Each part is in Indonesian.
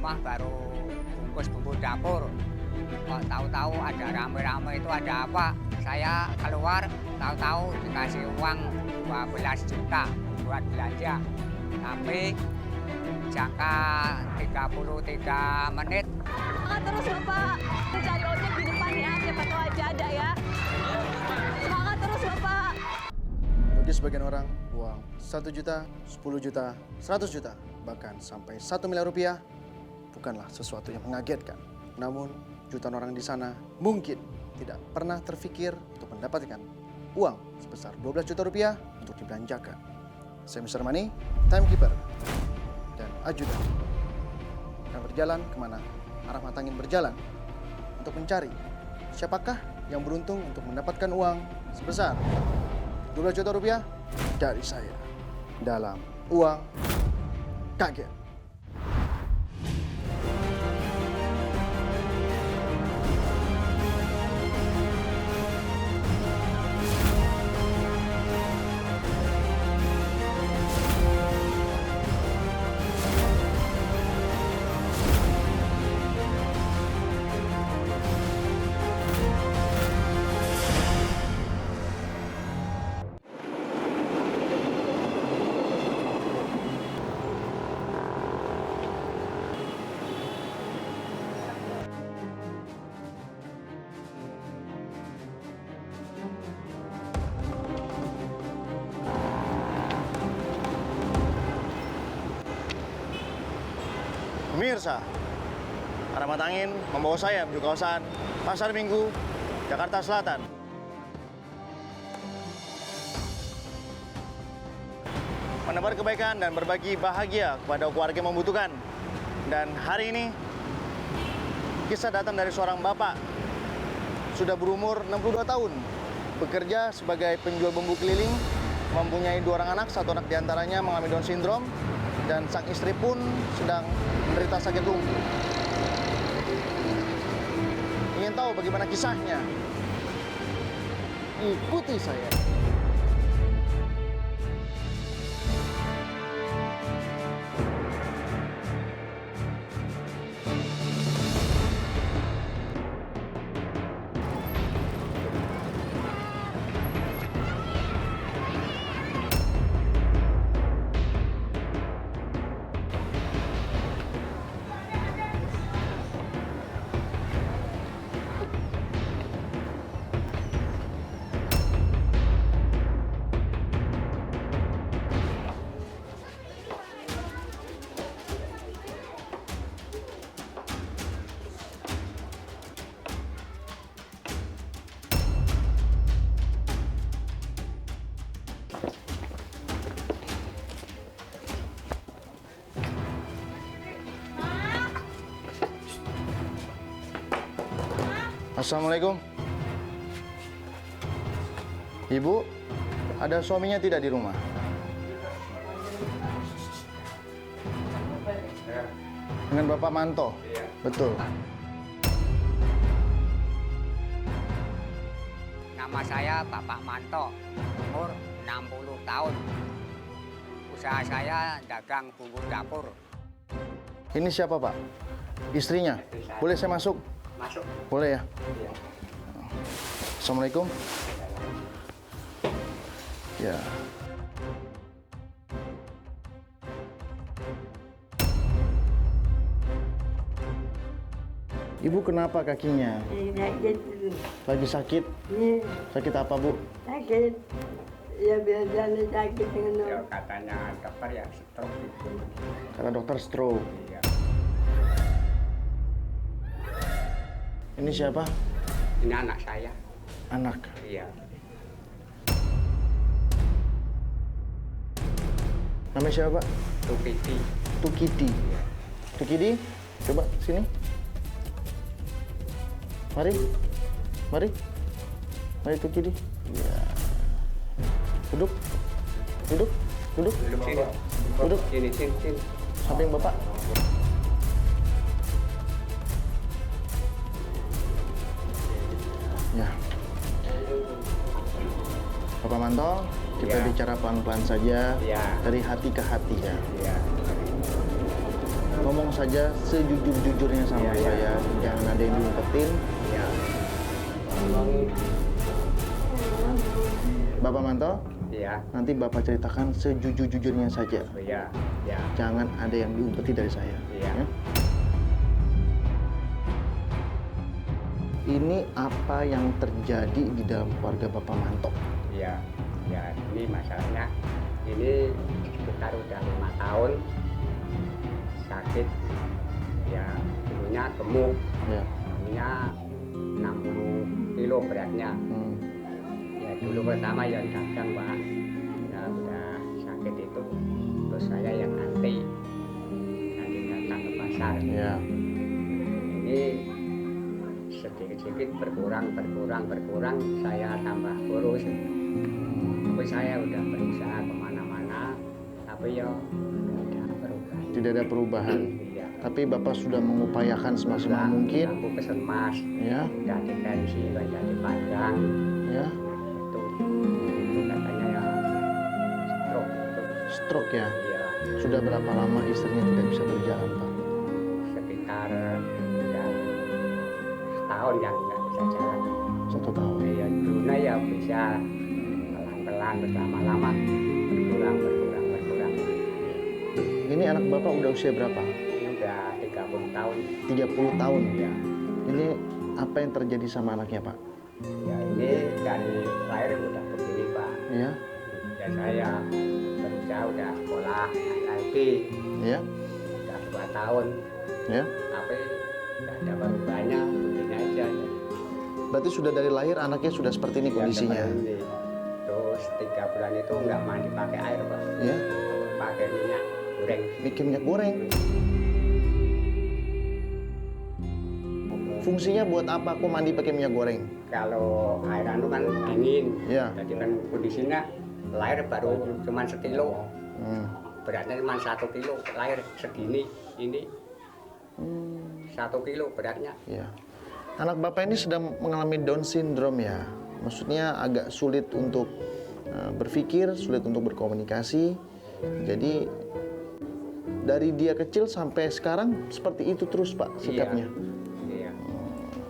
rumah baru bungkus bumbu dapur. Kok tahu-tahu ada rame-rame itu ada apa? Saya keluar, tahu-tahu dikasih uang 12 juta buat belanja. Tapi jangka 33 menit. Semangat terus Bapak, mencari ojek di depan ya, siapa tahu aja ada ya. Semangat terus Bapak. Bagi sebagian orang, uang 1 juta, 10 juta, 100 juta, bahkan sampai 1 miliar rupiah bukanlah sesuatu yang mengagetkan. Namun, jutaan orang di sana mungkin tidak pernah terfikir untuk mendapatkan uang sebesar 12 juta rupiah untuk dibelanjakan. Saya Mr. Money, timekeeper, dan ajudan akan berjalan kemana arah mata angin berjalan untuk mencari siapakah yang beruntung untuk mendapatkan uang sebesar 12 juta rupiah dari saya dalam Uang Kaget. Pemirsa, arah mata angin membawa saya menuju kawasan Pasar Minggu, Jakarta Selatan. Menebar kebaikan dan berbagi bahagia kepada keluarga yang membutuhkan. Dan hari ini, kisah datang dari seorang bapak. Sudah berumur 62 tahun, bekerja sebagai penjual bumbu keliling, mempunyai 2 orang anak, 1 anak diantaranya mengalami Down syndrome, dan sang istri pun sedang menderita sakit lumpuh. Ingin tahu bagaimana kisahnya? Ikuti saya. Assalamualaikum. Ibu, ada suaminya tidak di rumah? Dengan Bapak Manto? Iya. Betul. Nama saya Bapak Manto, umur 60 tahun. Usaha saya dagang bumbu dapur. Ini siapa, Pak? Istrinya? Boleh saya masuk? Masuk. Boleh ya? Iya. Assalamualaikum. Ya. Ibu kenapa kakinya? Sakit. Lagi sakit? Iya, Sakit apa, Bu? sakit. Ya biasanya sakit Ya, dengan katanya dokter ya stroke itu. Kata dokter stroke. Iya. Ini siapa? Ini anak saya. Anak. Iya. Namanya siapa, Pak? Tukiti. Tukidi. Iya. Tukidi, coba sini. Mari. Mari. Mari Tukidi. Ya. Duduk. Duduk. Duduk. Duduk sini. Duduk. Sini, sini. Samping Bapak. Ya. Bapak Manto, kita Ya. bicara pelan-pelan saja Ya. dari hati ke hati ya. Iya. ngomong saja sejujur-jujurnya sama Iya, iya. saya. Jangan ada yang diumpetin. Ya. Ngomong. Bapak Manto, Iya. nanti Bapak ceritakan sejujur-jujurnya saja. Oh, iya. Ya. Jangan ada yang diumpeti dari saya. Iya. Ya. Ini apa yang terjadi di dalam keluarga Bapak Manto? Iya. Ya, ini masalahnya. Ini sekitar udah 5 tahun sakit. Ya, dulunya gemuk. Ya. Dulunya 60 kilo beratnya. Ya dulu pertama yang dagang Pak. Ya udah sakit itu terus saya yang nanti datang ke pasar. Ya. Ini sedikit-sedikit berkurang saya tambah kurus. Tapi saya udah berusaha kemana-mana tapi ya nggak ada perubahan. Tidak ada perubahan. Iya. Tapi Bapak sudah mengupayakan semaksimal mungkin. Aku pesen mas, Ya. udah ditensi, udah jadi padang. Ya. Itu katanya ya stroke itu. Stroke ya. Iya. Sudah berapa lama istrinya tidak bisa berjalan, Pak? Sekitar ya, setahun yang nggak bisa jalan. 1 tahun. Ya dulunya ya bisa pelan-pelan lama-lama berkurang. Ini anak Bapak udah usia berapa? Ini udah 30 tahun. 30 tahun. Ya, Ini apa yang terjadi sama anaknya, Pak? ya ini dari lahir udah begini Pak. Ya. Ya saya berusaha udah sekolah lagi Ya. udah 2 tahun Ya. tapi nggak ada perubahannya begini aja. Berarti sudah dari lahir anaknya sudah seperti ini Ya, kondisinya. seperti ini. Terus 3 bulan itu nggak mandi pakai air Pak, Ya. pakai minyak goreng. Bikin minyak goreng. Fungsinya buat apa aku mandi pakai minyak goreng? Kalau air anu kan dingin, Ya. jadi kan kondisinya lahir baru cuma sekilo, beratnya cuma 1 kilo, lahir segini, ini 1 kilo beratnya. Ya. Anak Bapak ini sedang mengalami Down syndrome ya. Maksudnya agak sulit untuk berpikir, sulit untuk berkomunikasi. Jadi dari dia kecil sampai sekarang seperti itu terus Pak sikapnya. Iya.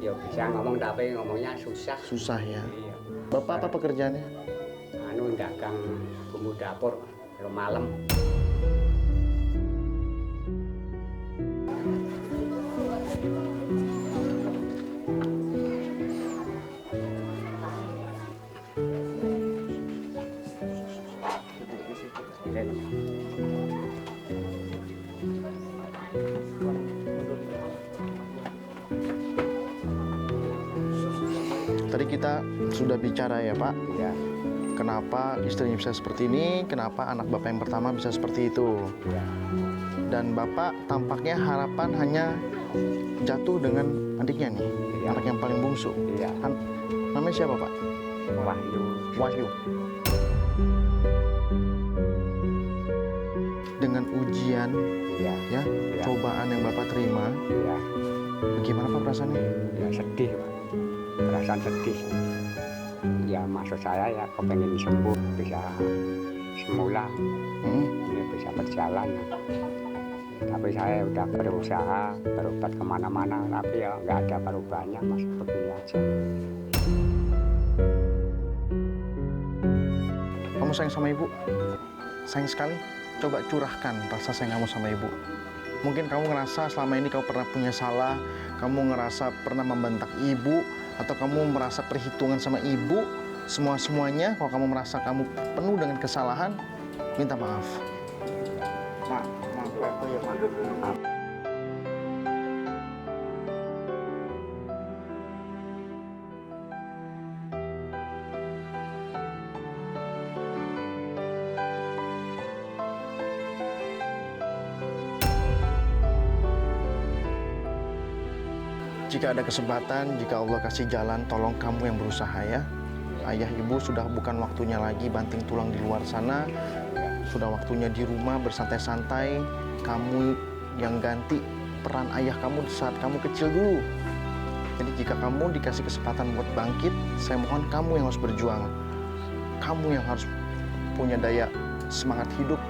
Ya bisa ngomong tapi ngomongnya susah. Susah ya. Iya. Bapak apa pekerjaannya? Anu dagang bumbu dapur kalau malam. Tadi kita sudah bicara ya Pak, Iya. kenapa istrinya bisa seperti ini, kenapa anak Bapak yang pertama bisa seperti itu. Iya. Dan Bapak tampaknya harapan hanya jatuh dengan adiknya nih, Iya. anak yang paling bungsu. Iya. Namanya siapa Pak? Wahyu. Wahyu. Dengan ujian, Iya. ya, Iya. cobaan yang Bapak terima, Iya. bagaimana Pak perasaannya? Ya sedih Pak. Perasaan sedih. Ya maksud saya ya kepengen sembuh, bisa semula, ini bisa berjalan. Tapi saya udah berusaha berobat kemana-mana, tapi ya nggak ada perubahannya, masih begini aja. Kamu sayang sama ibu? Sayang sekali? Coba curahkan rasa sayang kamu sama ibu. Mungkin kamu ngerasa selama ini kamu pernah punya salah, kamu ngerasa pernah membentak ibu, atau kamu merasa perhitungan sama ibu, semuanya kalau kamu merasa kamu penuh dengan kesalahan, minta maaf. Jika ada kesempatan, jika Allah kasih jalan, tolong kamu yang berusaha ya. Ayah ibu sudah bukan waktunya lagi banting tulang di luar sana. Sudah waktunya di rumah bersantai-santai. Kamu yang ganti peran ayah kamu saat kamu kecil dulu. Jadi jika kamu dikasih kesempatan buat bangkit, saya mohon kamu yang harus berjuang. Kamu yang harus punya daya semangat hidup.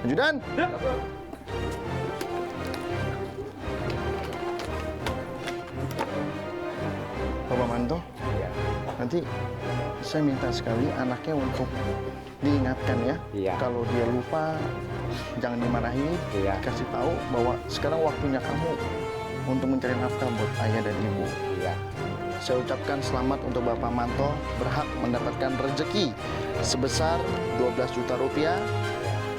Ajudan. Bapak Manto, Iya. nanti saya minta sekali anaknya untuk diingatkan ya. Iya. Kalau dia lupa, jangan dimarahi. Iya. Kasih tahu bahwa sekarang waktunya kamu untuk mencari nafkah buat ayah dan ibu. Iya. Saya ucapkan selamat untuk Bapak Manto berhak mendapatkan rezeki sebesar 12 juta rupiah.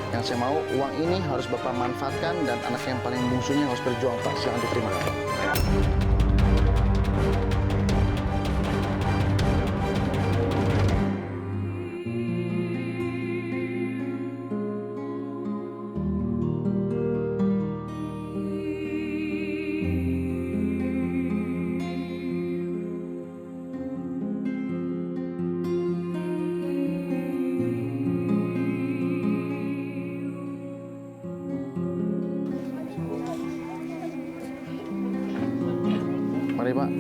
Yang saya mau uang ini harus Bapak manfaatkan dan anak yang paling bungsunya harus berjuang Pak. Silakan diterima. Mari Pak,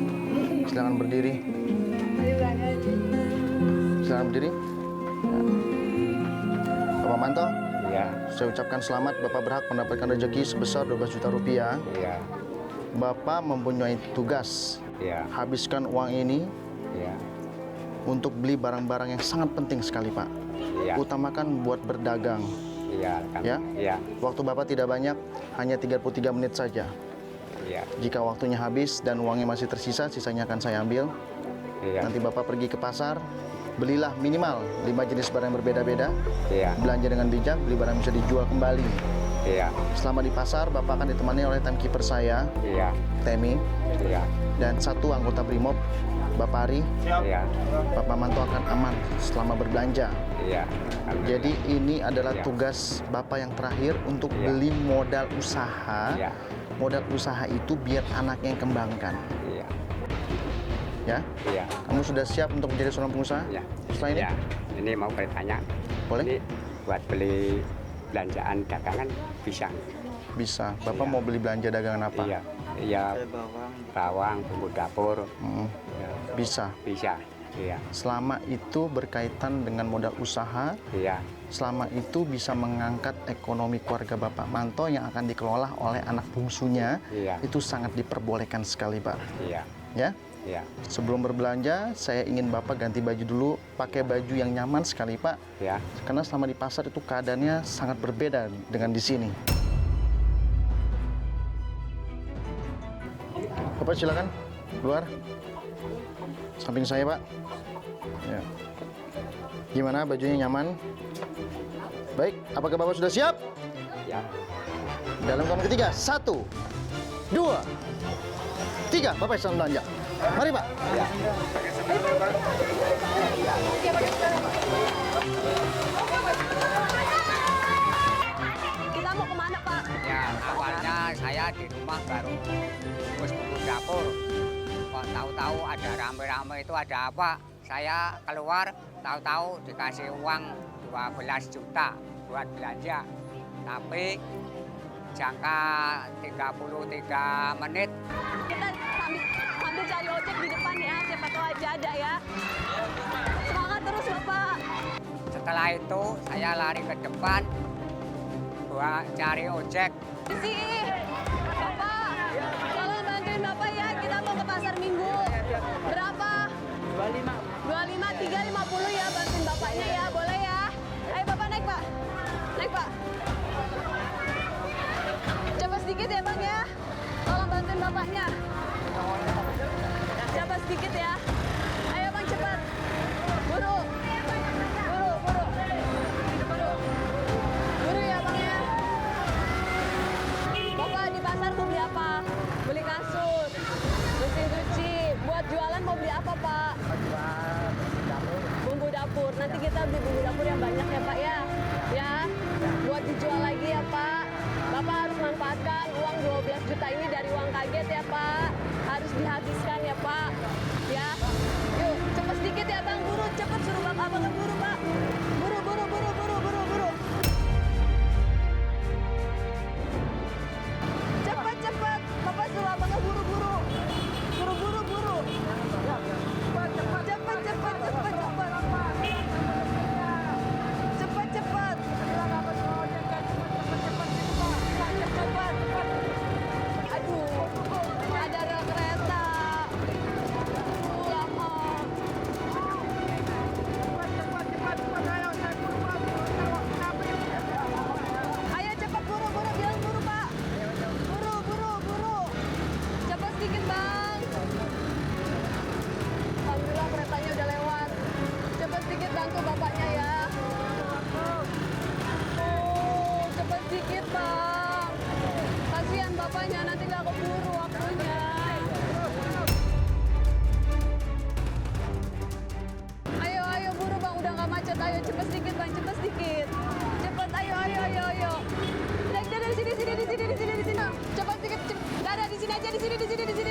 silakan berdiri. Silakan berdiri. Ya. Bapak Manto, Iya. saya ucapkan selamat. Bapak berhak mendapatkan rezeki sebesar 12 juta rupiah. Iya. Bapak mempunyai tugas. Iya. Habiskan uang ini Iya. untuk beli barang-barang yang sangat penting sekali Pak. Iya. Utamakan buat berdagang. Iya. Kan? Ya. Iya. Waktu Bapak tidak banyak, hanya 33 menit saja. Iya. Jika waktunya habis dan uangnya masih tersisa, sisanya akan saya ambil. Iya. Nanti Bapak pergi ke pasar, belilah minimal 5 jenis barang yang berbeda-beda. Iya. Belanja dengan bijak, beli barang yang bisa dijual kembali. Iya. Selama di pasar, Bapak akan ditemani oleh timekeeper saya, Iya. Temi, Iya. dan 1 anggota Brimob, Bapak Ari. Iya. Bapak Manto akan aman selama berbelanja. Iya. Jadi ini adalah Iya. tugas Bapak yang terakhir untuk Iya. beli modal usaha. Iya. Modal usaha itu biar anaknya yang kembangkan. Iya. Ya, Iya. kamu sudah siap untuk menjadi seorang pengusaha? Iya. Setelah ini, Iya. Ini mau bertanya. boleh? Ini buat beli belanjaan dagangan bisa? Bisa. Bapak Iya. mau beli belanja dagangan apa? Iya. Iya. Bawang, bumbu dapur. Mm, Ya, bisa. bisa. Iya. Selama itu berkaitan dengan modal usaha, Iya. selama itu bisa mengangkat ekonomi keluarga Bapak Manto yang akan dikelola oleh anak bungsunya, Iya. itu sangat diperbolehkan sekali, Pak. Iya. Ya. Iya. Sebelum berbelanja, saya ingin Bapak ganti baju dulu, pakai baju yang nyaman sekali, Pak. Iya. Karena selama di pasar itu keadaannya sangat berbeda dengan di sini. Bapak silakan keluar. Samping saya, Pak. Ya. Gimana bajunya nyaman? Baik, apakah Bapak sudah siap? Iya. Dalam hitungan ketiga, 1, 2, 3. Bapak sedang belanja. Mari, Pak. Kita mau kemana, Pak? Ya, awalnya saya di rumah baru bungkus bumbu dapur. Kok tahu-tahu ada rame-rame itu ada apa? Saya keluar, tahu-tahu dikasih uang 12 juta buat belanja. Tapi jangka 33 menit, Kita sambil cari ojek di depan ya, siapa tahu aja ada ya. Semangat terus, Bapak. setelah itu saya lari ke depan buat cari ojek. Sisi, Bapak, tolong bantuin Bapak ya, kita mau ke pasar Minggu. Berapa? 25, 350 ya, bantuin Bapaknya ya, boleh ya? Ayo Bapak naik, Pak. Naik, Pak. Coba sedikit ya, Bang ya. Tolong bantuin Bapaknya. Coba sedikit ya. Ayo Bang, cepat. Buru. Buru, buru. Buru. Buru ya, Bang ya. Bapak di pasar mau beli apa? Beli kasur, mesin cuci. Buat jualan mau beli apa, Pak? Bumbu dapur. Nanti kita beli bumbu dapur yang banyak ya, Pak ya. Ya. Buat dijual lagi ya, Pak. Bapak harus manfaatkan uang 12 juta ini dari uang kaget ya, Pak. Harus dihabiskan ya, Pak. Ya. Yuk, cepet sedikit ya, Bang. Buru, cepet suruh Bapak abang buru, Pak. Buru, buru, buru, buru, buru, buru. Cepat, cepat. Bapak suruh abang buru-buru. Buru-buru, buru. Cepat, cepat, cepat, cepat, cepat, cepat. Cepat, cepat. ayo cepet sedikit bang, cepet sedikit. Cepet, ayo. Dari sini. Cepet sedikit, cepet. Nggak ada di sini aja, di sini.